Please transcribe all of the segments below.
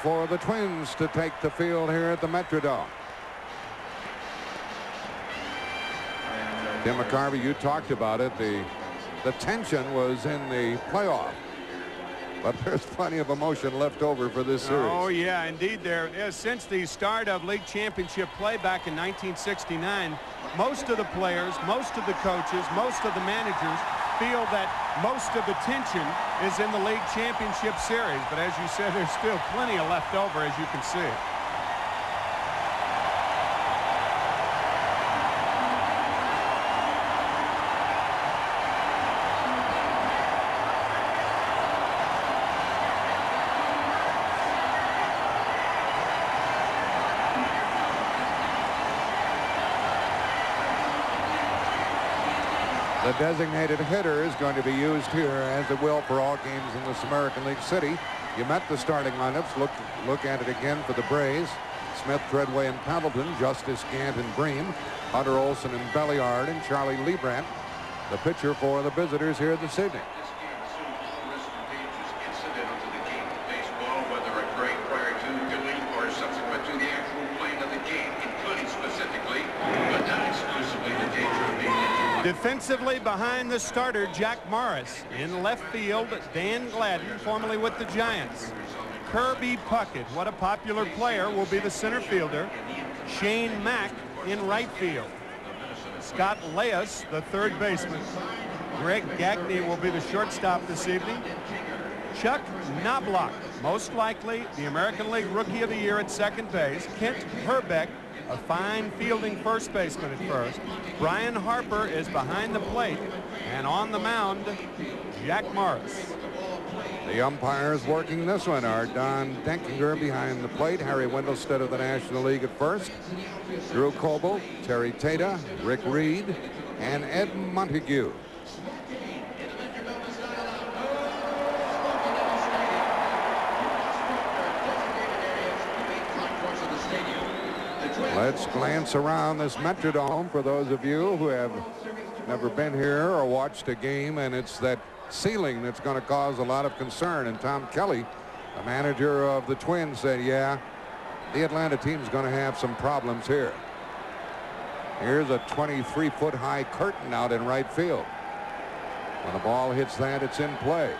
for the Twins to take the field here at the Metrodome. Tim McCarvey, you talked about it. The tension was in the playoff. But there's plenty of emotion left over for this series. Oh, yeah, indeed there is. Since the start of league championship play back in 1969, most of the players, most of the coaches, most of the managers feel that most of the tension is in the league championship series. But as you said, there's still plenty of left over, as you can see. The designated hitter is going to be used here, as it will for all games in this American League City. You met the starting lineups. Look at it again for the Braves. Smith, Treadway, and Pendleton. Justice, Gant, and Bream. Hunter Olson and Belliard and Charlie Liebrandt. The pitcher for the visitors here this evening. Defensively behind the starter, Jack Morris. In left field, Dan Gladden, formerly with the Giants. Kirby Puckett, what a popular player, will be the center fielder. Shane Mack in right field. Scott Leas, the third baseman. Greg Gagne will be the shortstop this evening. Chuck Knobloch, most likely the American League Rookie of the Year at second base. Kent Herbeck, a fine fielding first baseman at first. Brian Harper is behind the plate, and on the mound, Jack Morris. The umpires working this one are Don Denkinger behind the plate, Harry Wendelstedt of the National League at first, Drew Coble, Terry Tata, Rick Reed, and Ed Montague. Let's glance around this Metrodome for those of you who have never been here or watched a game, and it's that ceiling that's going to cause a lot of concern. And Tom Kelly, the manager of the Twins, said, yeah, the Atlanta team's going to have some problems here. Here's a 23-foot high curtain out in right field. When the ball hits that, it's in play.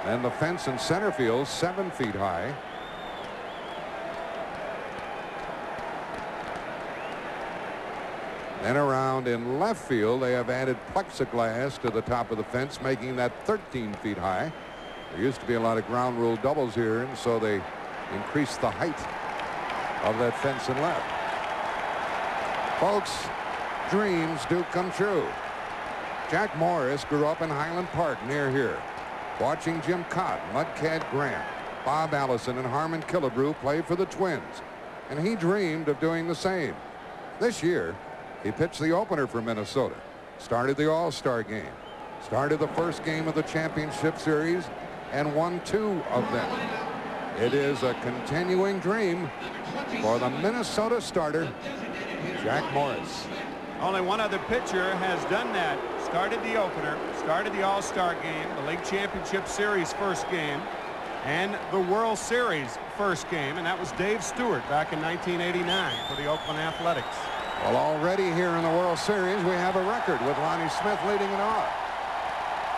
And the fence in center field, 7 feet high. Then around in left field, they have added plexiglass to the top of the fence, making that 13 feet high. There used to be a lot of ground rule doubles here, and so they increased the height of that fence in left. Folks, dreams do come true. Jack Morris grew up in Highland Park near here, watching Jim Cott, Mudcat Grant, Bob Allison, and Harmon Killebrew play for the Twins, and he dreamed of doing the same. This year, he pitched the opener for Minnesota, started the All-Star game, started the first game of the championship series, and won 2 of them. It is a continuing dream for the Minnesota starter, Jack Morris. Only one other pitcher has done that. Started the opener, started the All-Star game, the League Championship Series first game, and the World Series first game, and that was Dave Stewart back in 1989 for the Oakland Athletics. Well, already here in the World Series, we have a record with Lonnie Smith leading it off.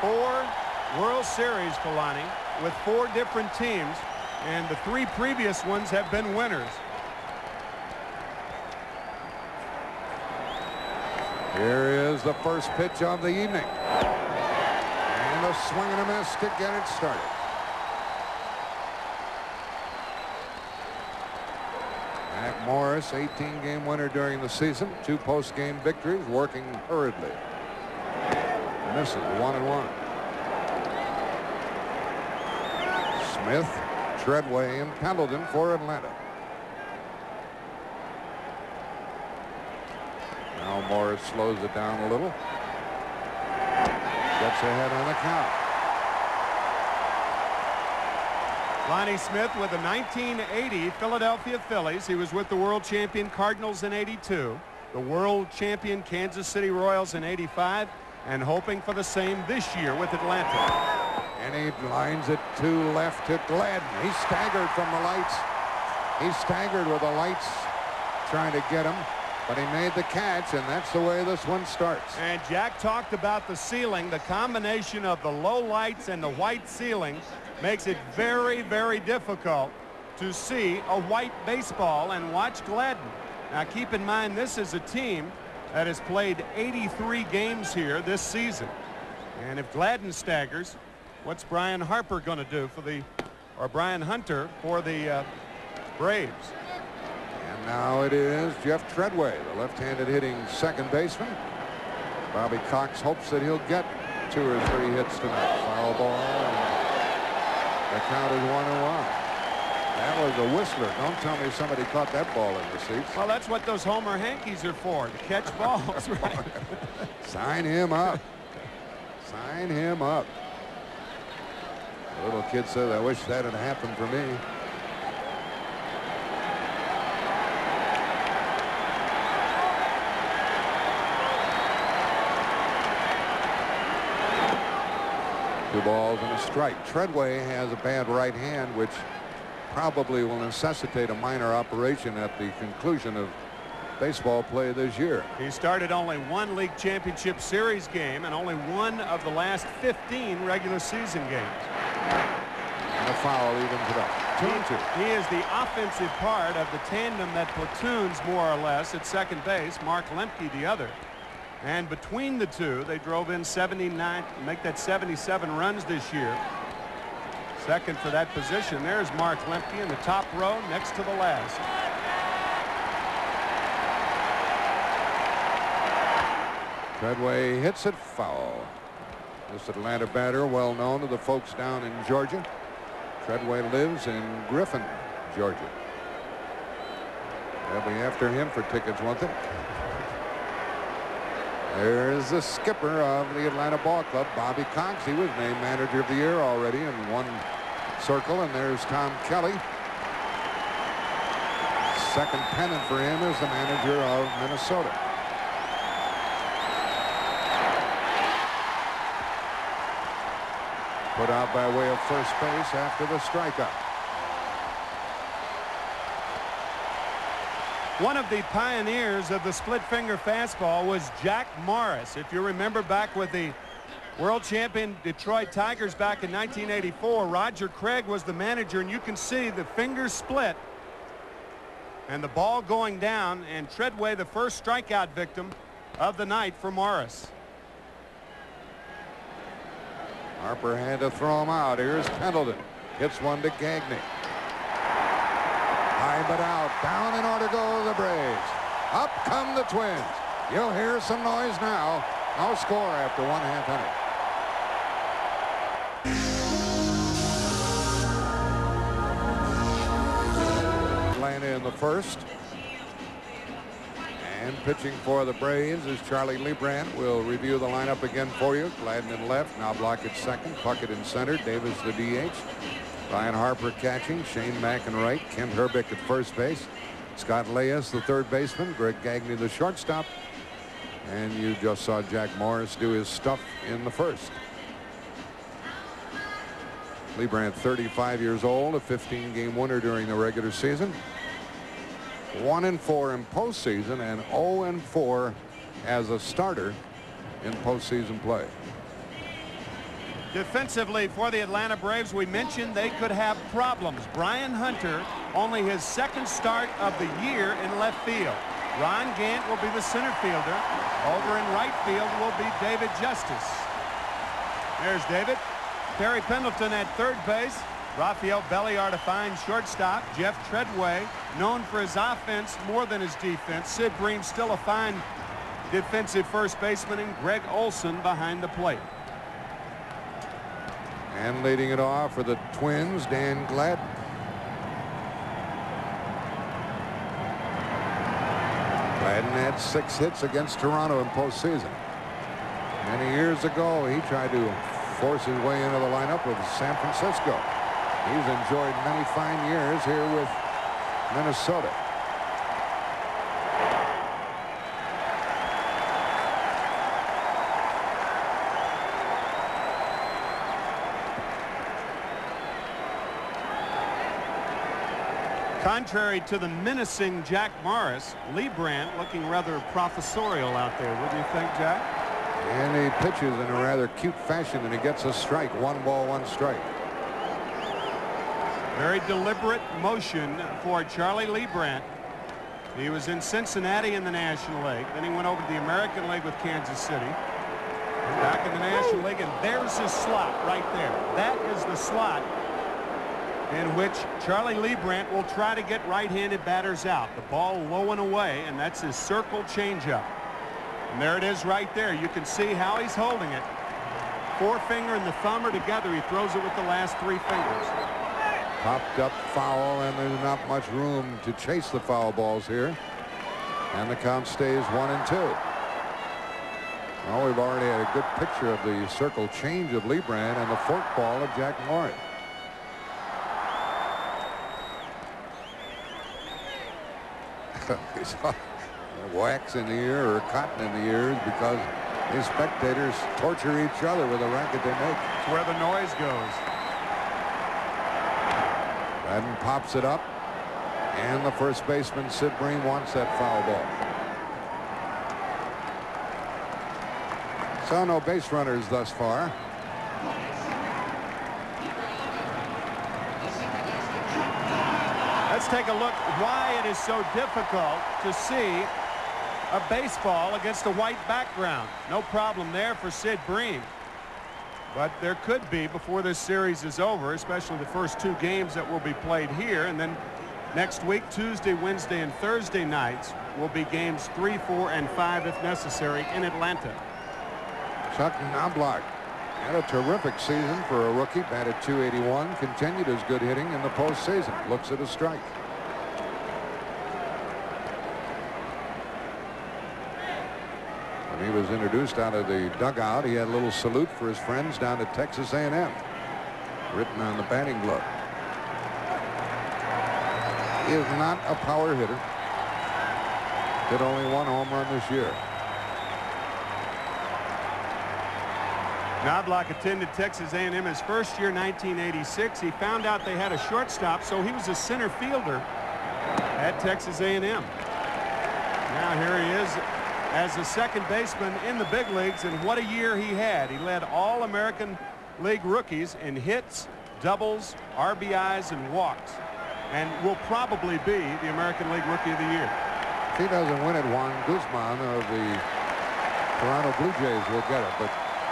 4 World Series for Lonnie with 4 different teams, and the 3 previous ones have been winners. Here is the first pitch of the evening. And a swing and a miss to get it started. Jack Morris, 18-game winner during the season, 2 post-game victories, working hurriedly. Misses 1-1. Smith, Treadway, and Pendleton for Atlanta. Now Morris slows it down a little. Gets ahead on the count. Lonnie Smith with the 1980 Philadelphia Phillies. He was with the world champion Cardinals in '82, the world champion Kansas City Royals in '85, and hoping for the same this year with Atlanta. And he lines it to left to Gladden. He staggered from the lights. He staggered with the lights trying to get him, but he made the catch, and that's the way this one starts. And Jack talked about the ceiling. The combination of the low lights and the white ceiling makes it very, very difficult to see a white baseball and watch Gladden. Now keep in mind, this is a team that has played 83 games here this season. And if Gladden staggers, what's Brian Harper going to do for the, or Brian Hunter for the Braves? And now it is Jeff Treadway, the left-handed hitting second baseman. Bobby Cox hopes that he'll get 2 or 3 hits tonight. Foul ball. And the count is 1-1. That was a whistler. Don't tell me somebody caught that ball in the seats. Well, that's what those Homer Hankies are for, to catch balls, right? Sign him up. Sign him up. The little kid says, I wish that had happened for me. Two balls and a strike. Treadway has a bad right hand, which probably will necessitate a minor operation at the conclusion of baseball play this year. He started only 1 league championship series game and only 1 of the last 15 regular season games. And a foul evens it up. 2-2. He is the offensive part of the tandem that platoons more or less at second base. Mark Lemke the other. And between the two, they drove in 79, make that 77 runs this year. Second for that position. There's Mark Lemke in the top row next to the last. Treadway hits it foul. This Atlanta batter, well known to the folks down in Georgia. Treadway lives in Griffin, Georgia. They'll be after him for tickets, won't they? There's the skipper of the Atlanta Ball Club, Bobby Cox. He was named manager of the year already in one circle. And there's Tom Kelly. Second pennant for him as the manager of Minnesota. Put out by way of first base after the strikeout. One of the pioneers of the split finger fastball was Jack Morris. If you remember back with the world champion Detroit Tigers back in 1984, Roger Craig was the manager, and you can see the fingers split and the ball going down, and Treadway the first strikeout victim of the night for Morris. Harper had to throw him out. Here's Pendleton. Hits one to Gagne. High but out. Down in order go the Braves. Up come the Twins. You'll hear some noise now. No score after 1/2 inning. Atlanta in the first. And pitching for the Braves is Charlie Leibrandt. We'll review the lineup again for you. Gladden in left, Knobloch at second, Puckett in center, Davis the DH, Ryan Harper catching, Shane Mack in right, Kent Herbeck at first base, Scott Leyes the third baseman, Greg Gagne the shortstop, and you just saw Jack Morris do his stuff in the first. Leibrandt, 35 years old, a 15-game winner during the regular season. 1-4 in postseason and 0-4 as a starter in postseason play. Defensively for the Atlanta Braves, we mentioned they could have problems. Brian Hunter, only his second start of the year in left field. Ron Gant will be the center fielder. Over in right field will be David Justice. There's David. Terry Pendleton at third base. Rafael Belliard, a fine shortstop. Jeff Treadway, known for his offense more than his defense. Sid Bream, still a fine defensive first baseman, and Greg Olson behind the plate. And leading it off for the Twins, Dan Gladden. Gladden had 6 hits against Toronto in postseason. Many years ago, he tried to force his way into the lineup of San Francisco. He's enjoyed many fine years here with Minnesota. Contrary to the menacing Jack Morris, Lee Brandt looking rather professorial out there. What do you think, Jack? And he pitches in a rather cute fashion, and he gets a strike. 1 ball, 1 strike. Very deliberate motion for Charlie Lee Brandt. He was in Cincinnati in the National League. Then he went over to the American League with Kansas City. Back in the National League, and there's his slot right there. That is the slot in which Charlie Lee Brandt will try to get right-handed batters out. The ball low and away, and that's his circle changeup. And there it is right there. You can see how he's holding it. Forefinger and the thumb are together. He throws it with the last 3 fingers. Popped up foul, and there's not much room to chase the foul balls here. And the count stays 1-2. Well, we've already had a good picture of the circle change of Lee Brandt and the fork ball of Jack Morris. He's wax in the ear or cotton in the ears because these spectators torture each other with the racket they make. It's where the noise goes. Gladden pops it up, and the first baseman Sid Bream wants that foul ball. So no base runners thus far. Let's take a look why it is so difficult to see a baseball against a white background. No problem there for Sid Bream. But there could be before this series is over, especially the first 2 games that will be played here. And then next week, Tuesday, Wednesday, and Thursday nights will be games 3, 4, and 5 if necessary in Atlanta. Chuck Knobloch had a terrific season for a rookie. Batted .281. Continued his good hitting in the postseason. Looks at a strike. When he was introduced out of the dugout, he had a little salute for his friends down at Texas A&M, written on the batting glove. He is not a power hitter. Hit only 1 home run this year. Knobloch attended Texas A&M his first year, 1986. He found out they had a shortstop, so he was a center fielder at Texas A&M. Now here he is as a second baseman in the big leagues, and what a year he had. He led all American League rookies in hits, doubles, RBIs, and walks, and will probably be the American League Rookie of the Year. If he doesn't win it, Juan Guzman of the Toronto Blue Jays will get it, but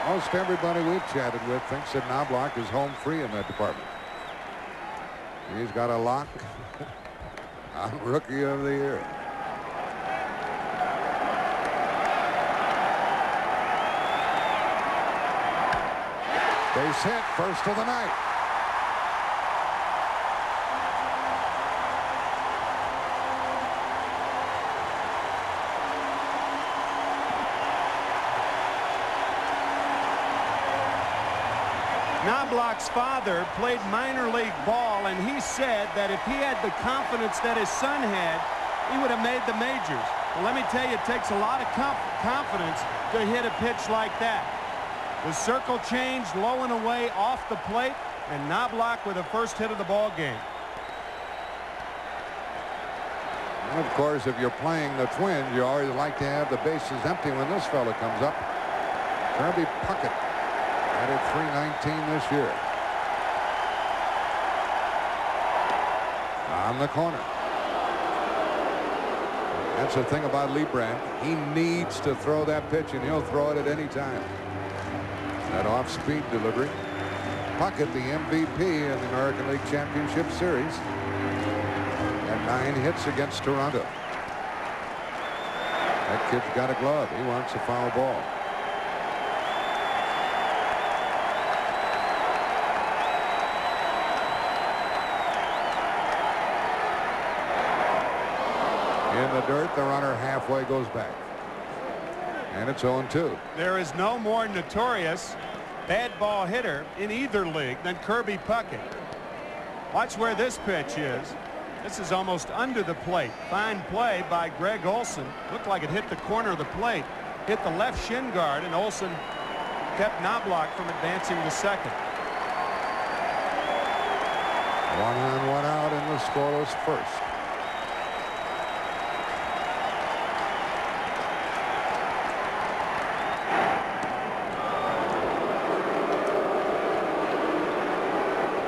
most everybody we've chatted with thinks that Knobloch is home free in that department. He's got a lock on Rookie of the Year. Base hit, first of the night. Knobloch's father played minor league ball, and he said that if he had the confidence that his son had, he would have made the majors. Well, let me tell you, it takes a lot of confidence to hit a pitch like that. The circle changed low and away off the plate, and Knobloch with the first hit of the ball game. And of course, if you're playing the Twins, you always like to have the bases empty when this fella comes up. Kirby Puckett batted .319 this year. On the corner. That's the thing about Lee Brandt. He needs to throw that pitch, and he'll throw it at any time. That off-speed delivery. Puckett, the MVP in the American League Championship Series, had 9 hits against Toronto. That kid's got a glove. He wants a foul ball. In the dirt, the runner halfway goes back. And it's 0-2. There is no more notorious bad ball hitter in either league than Kirby Puckett. Watch where this pitch is. This is almost under the plate. Fine play by Greg Olson. Looked like it hit the corner of the plate. Hit the left shin guard, and Olson kept Knobloch from advancing to second. One on, one out in the scoreless first.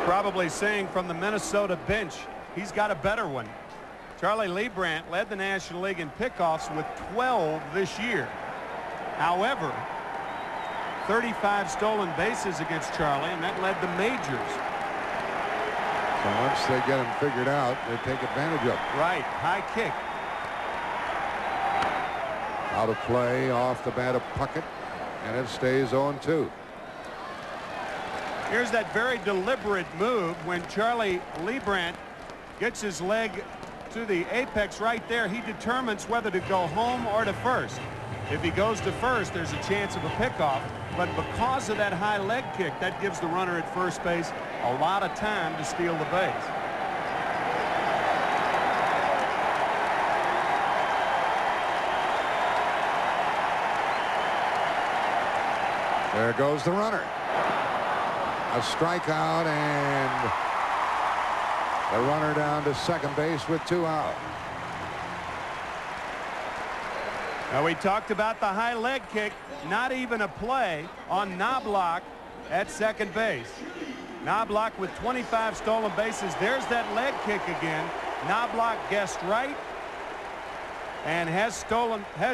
Probably saying from the Minnesota bench, he's got a better one. Charlie Leibrandt led the National League in pickoffs with 12 this year. However, 35 stolen bases against Charlie, and that led the majors. So once they get him figured out, they take advantage of it. Right, high kick. Out of play off the bat of Puckett, and it stays 0-2. Here's that very deliberate move when Charlie Leibrandt gets his leg to the apex right there. He determines whether to go home or to first. If he goes to first, there's a chance of a pickoff. But because of that high leg kick, that gives the runner at first base a lot of time to steal the base. There goes the runner. A strikeout, and the runner down to second base with 2 out. Now, we talked about the high leg kick. Not even a play on Knobloch at second base. Knobloch with 25 stolen bases. There's that leg kick again. Knobloch guessed right and has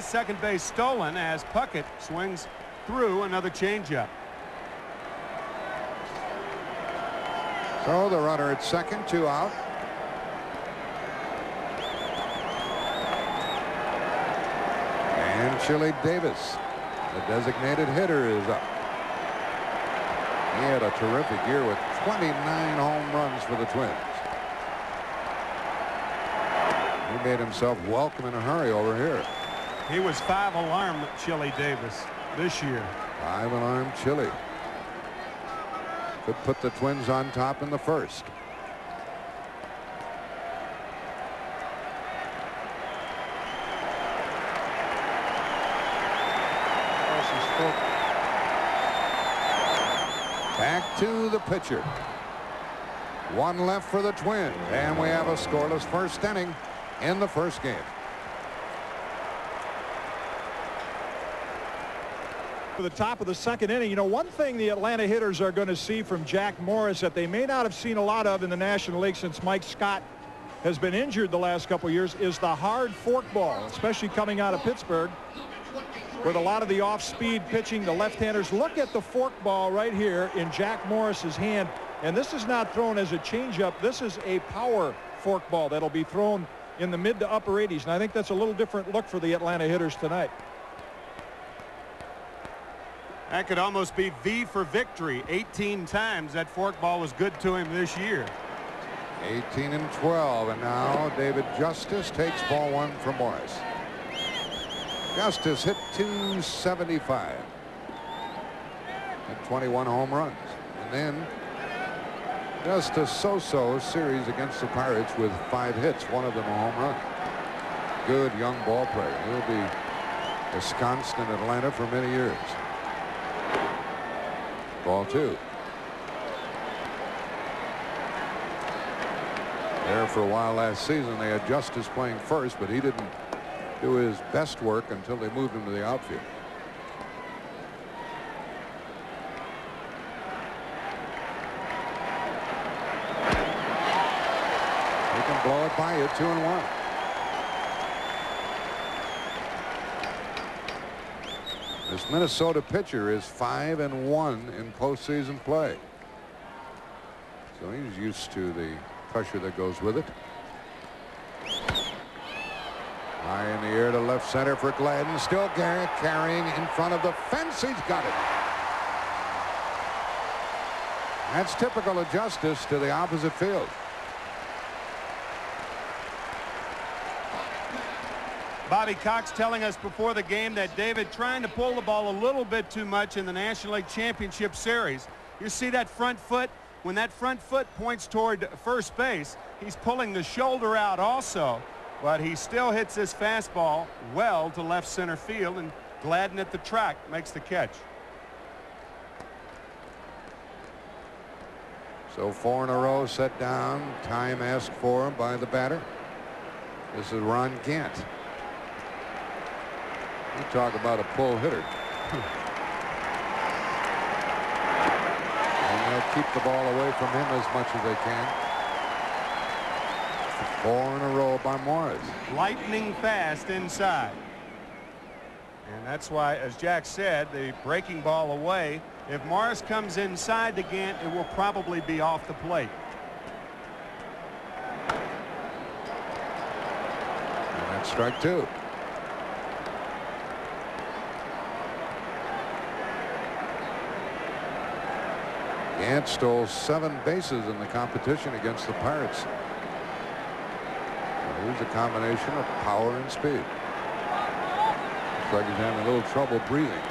second base stolen as Puckett swings through another changeup. So the runner at second, 2 out. And Chili Davis, the designated hitter, is up. He had a terrific year with 29 home runs for the Twins. He made himself welcome in a hurry over here. He was 5-alarm Chili Davis this year. 5-alarm Chili. Could put the Twins on top in the first. Back to the pitcher. 1 left for the Twins, and we have a scoreless first inning in the first game. For the top of the second inning, you know, one thing the Atlanta hitters are going to see from Jack Morris that they may not have seen a lot of in the National League since Mike Scott has been injured the last couple of years is the hard fork ball, especially coming out of Pittsburgh with a lot of the off-speed pitching. The left-handers, look at the fork ball right here in Jack Morris's hand, and this is not thrown as a changeup. This is a power fork ball that'll be thrown in the mid to upper 80s, and I think that's a little different look for the Atlanta hitters tonight. That could almost be V for victory. 18 times that forkball was good to him this year. 18 and 12, and now David Justice takes ball 1 from Morris. Justice hit .275 and 21 home runs, and then just a so-so series against the Pirates with 5 hits, one of them a home run. Good young ball player. He'll be ensconced in Atlanta for many years. Ball 2. There for a while last season, they had Justice playing first, but he didn't do his best work until they moved him to the outfield. He can blow it by you. 2-1. This Minnesota pitcher is 5-1 in postseason play. So he's used to the pressure that goes with it. High in the air to left center for Gladden. Still Garrett carrying in front of the fence. He's got it. That's typical of Justice to the opposite field. Bobby Cox telling us before the game that David trying to pull the ball a little bit too much in the National League Championship Series. You see that front foot? When that front foot points toward first base, he's pulling the shoulder out also. But he still hits this fastball well to left center field, and Gladden at the track makes the catch. So 4 in a row set down. Time asked for by the batter. This is Ron Gant. You talk about a pull hitter. And they'll keep the ball away from him as much as they can. 4 in a row by Morris. Lightning fast inside. And that's why, as Jack said, the breaking ball away. If Morris comes inside to Gant, it will probably be off the plate. And that's strike 2. Gant stole 7 bases in the competition against the Pirates. Here's a combination of power and speed. Looks like he's having a little trouble breathing.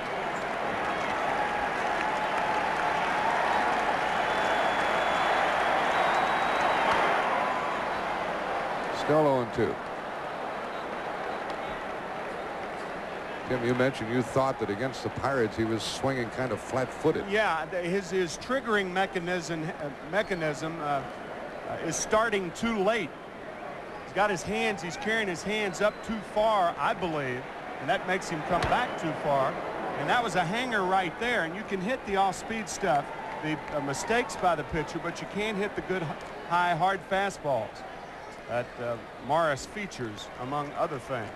Still 0-2. Tim, you mentioned you thought that against the Pirates he was swinging kind of flat-footed. Yeah, his triggering mechanism is starting too late. He's got his hands, he's carrying his hands up too far, I believe, and that makes him come back too far. And that was a hanger right there, and you can hit the off-speed stuff, the mistakes by the pitcher, but you can't hit the good high hard fastballs that Morris features, among other things.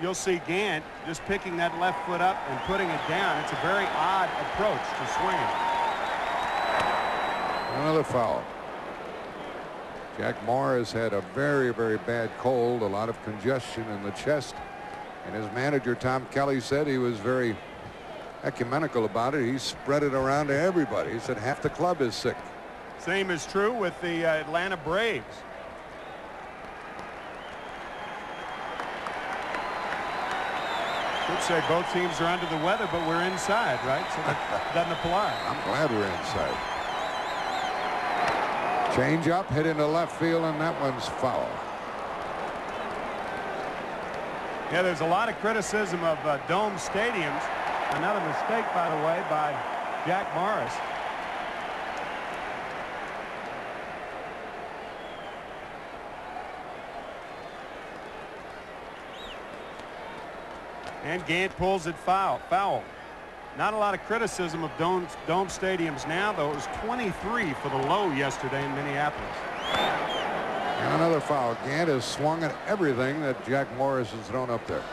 You'll see Gant just picking that left foot up and putting it down. It's a very odd approach to swinging. Another foul. Jack Morris had a very, very bad cold, a lot of congestion in the chest. And his manager, Tom Kelly, said he was very ecumenical about it. He spread it around to everybody. He said half the club is sick. Same is true with the Atlanta Braves. Could say both teams are under the weather, but we're inside, right? So that doesn't apply. I'm glad we're inside. Change up, hit into left field, and that one's foul. Yeah, there's a lot of criticism of dome stadiums. Another mistake, by the way, by Jack Morris. And Gant pulls it foul. Not a lot of criticism of dome stadiums now, though. It was 23 for the low yesterday in Minneapolis. And another foul. Gant has swung at everything that Jack Morris has thrown up there.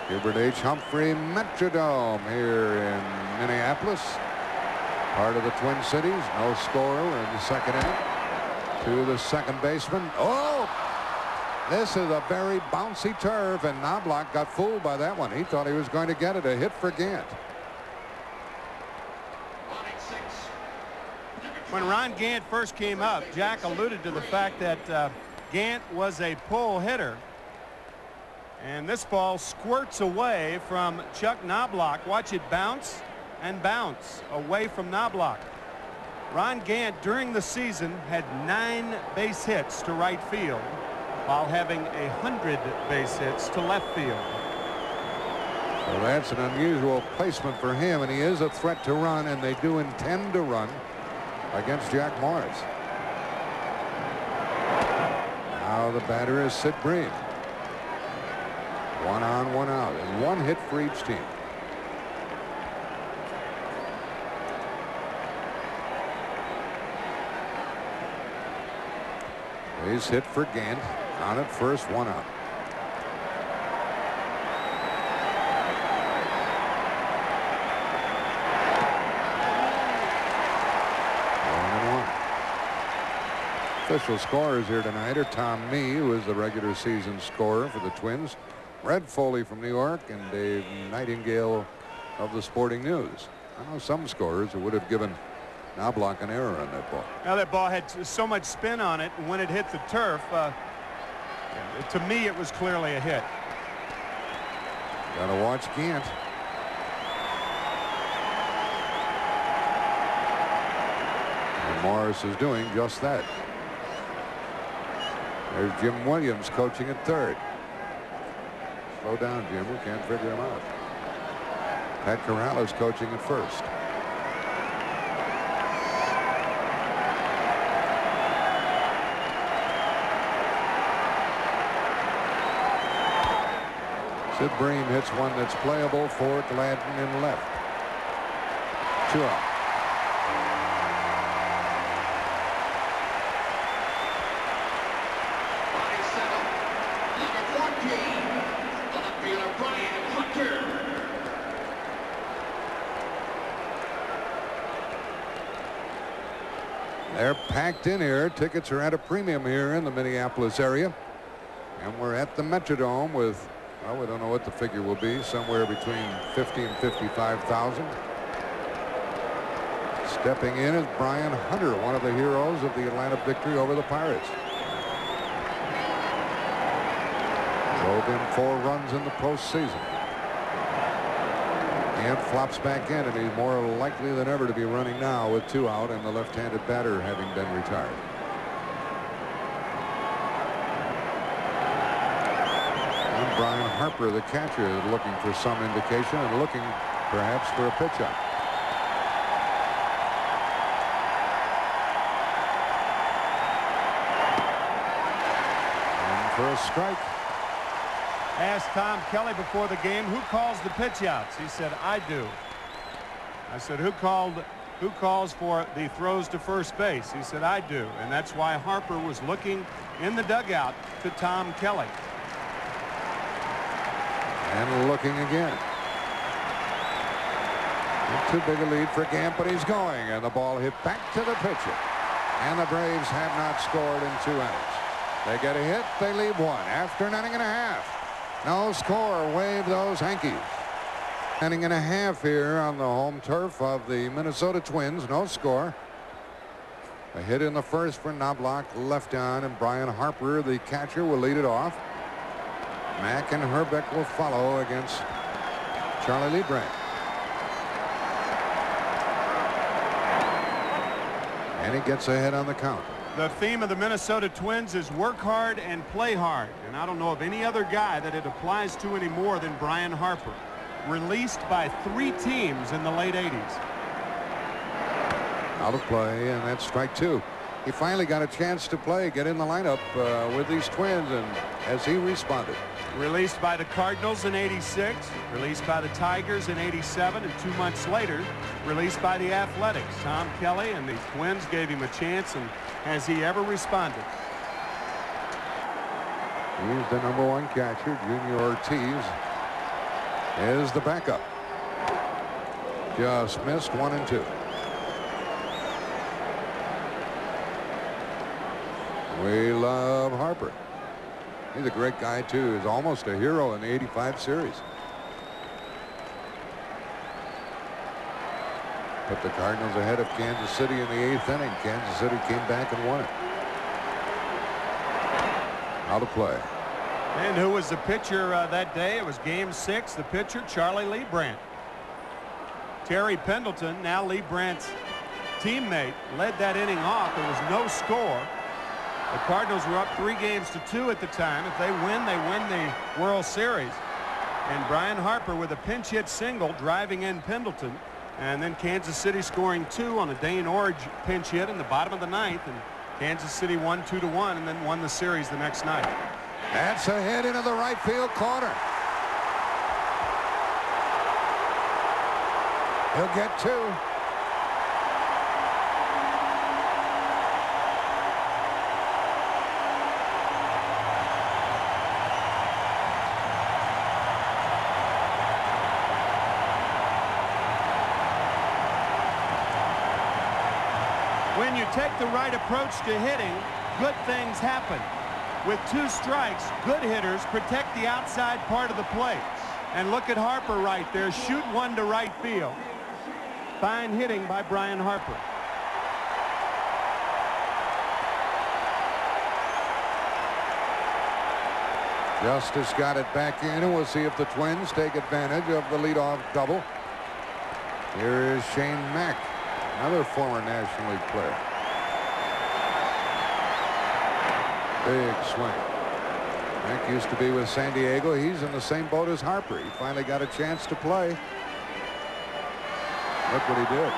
Gilbert H. Humphrey Metrodome here in Minneapolis, part of the Twin Cities. No scorer in the second inning. To the second baseman. Oh, this is a very bouncy turf, and Knobloch got fooled by that one. He thought he was going to get it. A hit for Gant. When Ron Gant first came up, Jack alluded to the fact that Gant was a pull hitter. And this ball squirts away from Chuck Knobloch. Watch it bounce and bounce away from Knobloch. Ron Gant during the season had 9 base hits to right field while having 100 base hits to left field. Well, that's an unusual placement for him, and he is a threat to run, and they do intend to run against Jack Morris. Now the batter is Sid Bream. 1 on, 1 out, and 1 hit for each team. Base hit for Gant. On at first, 1 out. Official scorers here tonight are Tom Mee, who is the regular season scorer for the Twins, Red Foley from New York, and Dave Nightingale of the Sporting News. I know some scorers who would have given Knobloch an error on that ball. Now that ball had so much spin on it, and when it hit the turf, to me it was clearly a hit. Gotta watch Gant. Morris is doing just that. There's Jim Williams coaching at third. Slow down, Jim. We can't figure him out. Pat Corral is coaching at first. Sid Bream hits one that's playable for Gladden in left. 2 out. They're packed in here. Tickets are at a premium here in the Minneapolis area. And we're at the Metrodome with, well, we don't know what the figure will be, somewhere between 50 and 55,000. Stepping in is Brian Hunter, one of the heroes of the Atlanta victory over the Pirates. Drove in 4 runs in the postseason. And flops back in, and he's more likely than ever to be running now with 2 out and the left-handed batter having been retired. And Brian Harper, the catcher, is looking for some indication and looking perhaps for a pitch up. And for a strike. Asked Tom Kelly before the game, who calls the pitch outs? He said, I do. I said, who calls for the throws to first base? He said, I do. And that's why Harper was looking in the dugout to Tom Kelly. And looking again. Not too big a lead for Gant, but he's going, and the ball hit back to the pitcher. And the Braves have not scored in 2 outs. They get a hit, they leave 1 after an inning and a half. No score. Wave those Yankees. Inning and a half here on the home turf of the Minnesota Twins. No score. A hit in the first for Knobloch, left on, and Brian Harper, the catcher, will lead it off. Mack and Herbeck will follow against Charlie Leibrandt. And he gets ahead on the count. The theme of the Minnesota Twins is work hard and play hard. And I don't know of any other guy that it applies to any more than Brian Harper. Released by 3 teams in the late 80s. Out of play, and that's strike 2. He finally got a chance to play, get in the lineup with these Twins, and as he responded. Released by the Cardinals in '86, released by the Tigers in '87, and 2 months later, released by the Athletics. Tom Kelly and the Twins gave him a chance, and has he ever responded? He's the #1 catcher. Junior Ortiz is the backup. Just missed 1 and 2. We love Harper. He's a great guy, too. He's almost a hero in the '85 series. Put the Cardinals ahead of Kansas City in the 8th inning. Kansas City came back and won it. Out of play. And who was the pitcher that day? It was Game 6. The pitcher, Charlie Leibrandt. Terry Pendleton, now Leibrandt's teammate, led that inning off. There was no score. The Cardinals were up 3-2 at the time. If they win the World Series. And Brian Harper with a pinch hit single driving in Pendleton. And then Kansas City scoring 2 on a Dane Orge pinch hit in the bottom of the 9th. And Kansas City won 2-1 and then won the series the next night. That's a hit into the right field corner. He'll get 2. When you take the right approach to hitting, good things happen. With 2 strikes, good hitters protect the outside part of the plate. And look at Harper right there. Shoot 1 to right field. Fine hitting by Brian Harper. Justice got it back in, and we'll see if the Twins take advantage of the leadoff double. Here is Shane Mack, another former National League player. Big swing. Mac used to be with San Diego. He's in the same boat as Harper. He finally got a chance to play. Look what he did.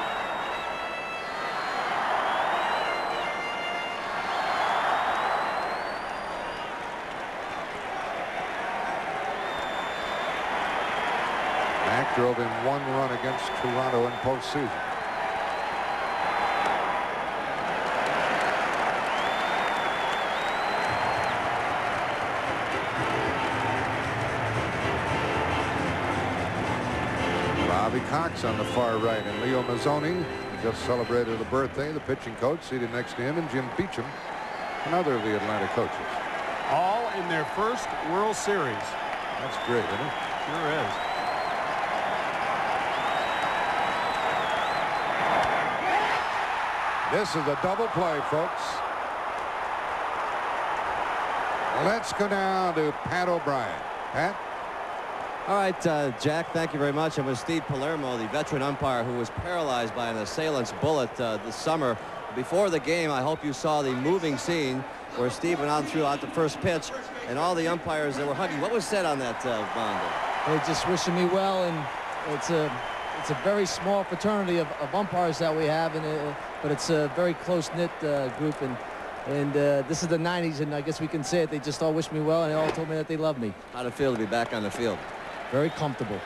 Mac drove in 1 run against Toronto in postseason. Bobby Cox on the far right, and Leo Mazzoni just celebrated a birthday. The pitching coach seated next to him, and Jim Beecham, another of the Atlanta coaches. All in their first World Series. That's great, isn't it? Sure is. This is a double play, folks. Let's go down to Pat O'Brien. Pat? All right, Jack, thank you very much. I'm with Steve Palermo, the veteran umpire who was paralyzed by an assailant's bullet this summer. Before the game, I hope you saw the moving scene where Steve went out and threw out the first pitch, and all the umpires that were hugging. What was said on that mound? They're just wishing me well, and it's a very small fraternity of umpires that we have, but it's a very close-knit group, and this is the 90s, and I guess we can say it. They just all wish me well, and they all told me that they love me. How'd it feel to be back on the field? Very comfortable.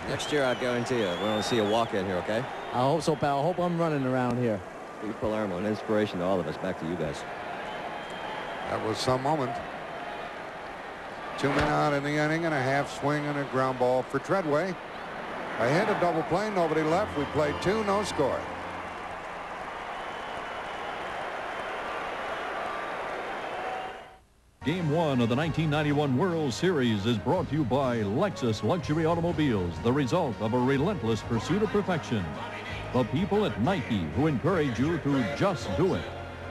Next year, I guarantee you, we're going to see a walk in here, okay? I hope so, pal. I hope I'm running around here. Steve Palermo, an inspiration to all of us. Back to you guys. That was some moment. 2 men out in the inning, and a half swing and a ground ball for Treadway. I hit a double play, nobody left. We played 2, no score. Game 1 of the 1991 World Series is brought to you by Lexus Luxury Automobiles, the result of a relentless pursuit of perfection. The people at Nike who encourage you to just do it.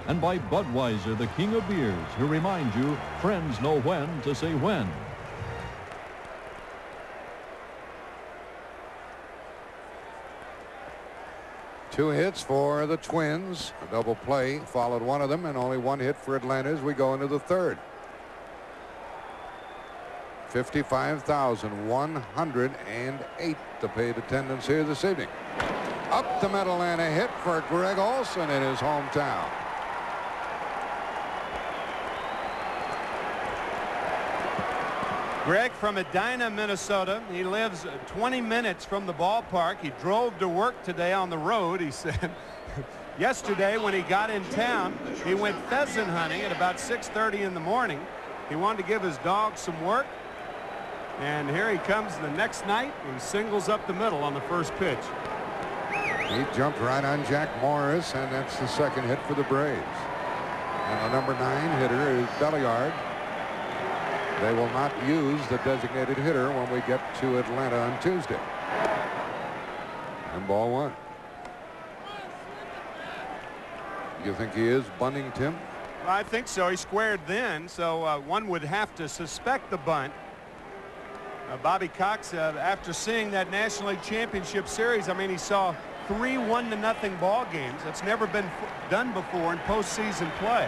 And by Budweiser, the king of beers, who remind you friends know when to say when. Two hits for the Twins. A double play followed one of them, and only 1 hit for Atlanta as we go into the third. 55,108 to paid attendance here this evening. Up the middle and a hit for Greg Olson in his hometown. Greg from Edina, Minnesota. He lives 20 minutes from the ballpark. He drove to work today on the road, he said. Yesterday when he got in town, he went pheasant hunting at about 6:30 in the morning. He wanted to give his dog some work. And here he comes the next night. He singles up the middle on the first pitch. He jumped right on Jack Morris, and that's the second hit for the Braves. And the number 9 hitter is Belliard. They will not use the designated hitter when we get to Atlanta on Tuesday. And ball 1. You think he is bunting, Tim? I think so. He squared then, so one would have to suspect the bunt. Bobby Cox, after seeing that National League Championship Series, I mean, he saw 3 1-0 ball games. That's never been done before in postseason play.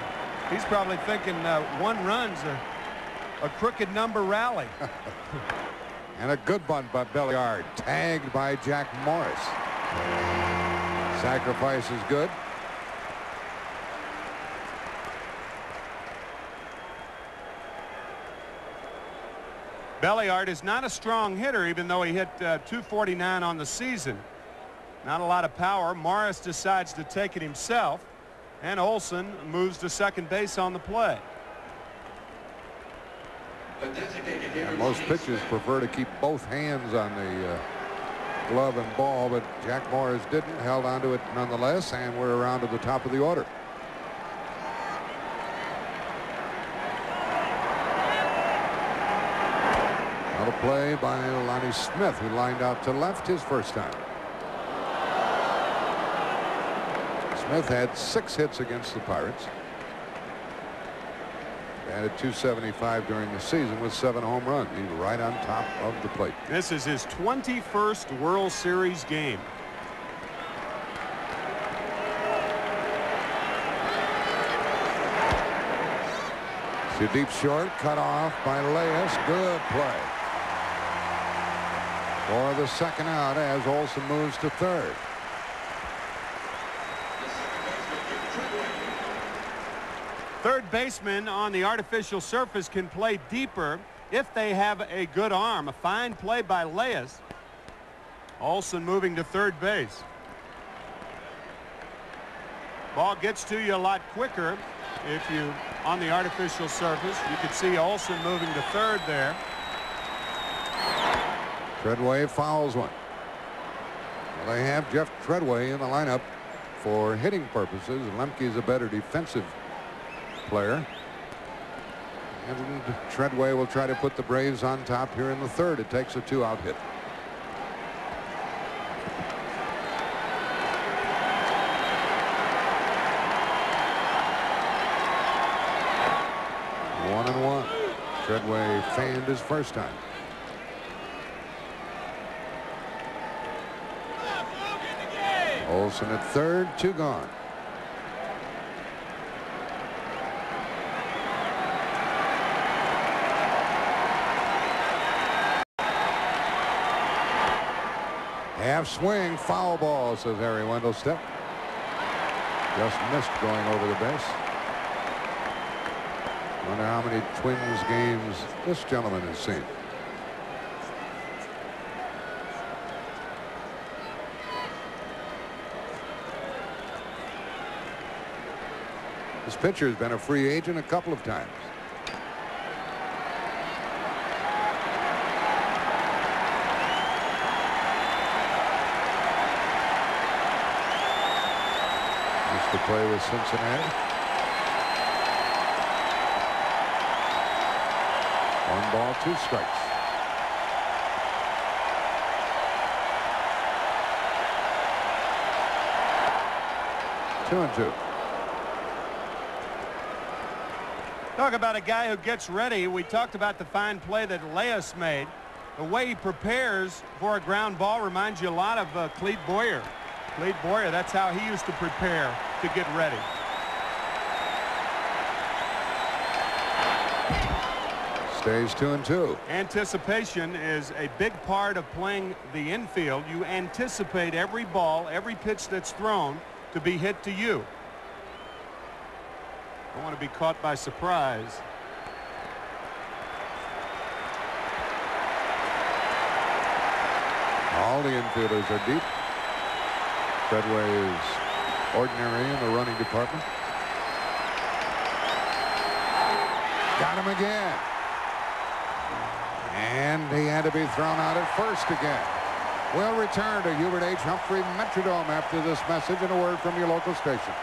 He's probably thinking 1 run's a crooked number rally. And a good bunt by Belliard, tagged by Jack Morris. Sacrifice is good. Belliard is not a strong hitter, even though he hit .249 on the season. Not a lot of power. Morris decides to take it himself, and Olson moves to second base on the play. And most pitchers prefer to keep both hands on the glove and ball, but Jack Morris didn't, held onto it nonetheless, and we're around to the top of the order. A play by Lonnie Smith, who lined out to left his first time. Smith had 6 hits against the Pirates. Batted .275 during the season with 7 home runs. He's right on top of the plate. This is his 21st World Series game. To deep short, cut off by Leyes. Good play for the second out as Olson moves to third. Third baseman on the artificial surface can play deeper if they have a good arm. A fine play by Leyes. Olson moving to third base. Ball gets to you a lot quicker if you on the artificial surface. You could see Olson moving to third there. Treadway fouls one. Well, they have Jeff Treadway in the lineup for hitting purposes. Lemke's a better defensive player. And Treadway will try to put the Braves on top here in the third. It takes a 2-out hit. One and one. Treadway fanned his first time. Olson at third, 2 gone. Half swing, foul ball, says Harry Wendelstedt. Just missed going over the base. Wonder how many Twins games this gentleman has seen. This pitcher has been a free agent a couple of times. Used to play with Cincinnati. 1 ball, 2 strikes. Two and two. Talk about a guy who gets ready. We talked about the fine play that Leyes made. The way he prepares for a ground ball reminds you a lot of Clete Boyer. Clete Boyer, that's how he used to prepare to get ready. Stays 2 and 2. Anticipation is a big part of playing the infield. You anticipate every ball, every pitch that's thrown to be hit to you. Don't want to be caught by surprise. All the infielders are deep. Treadway is ordinary in the running department. Got him again. And he had to be thrown out at first again. We'll return to Hubert H. Humphrey Metrodome after this message and a word from your local station.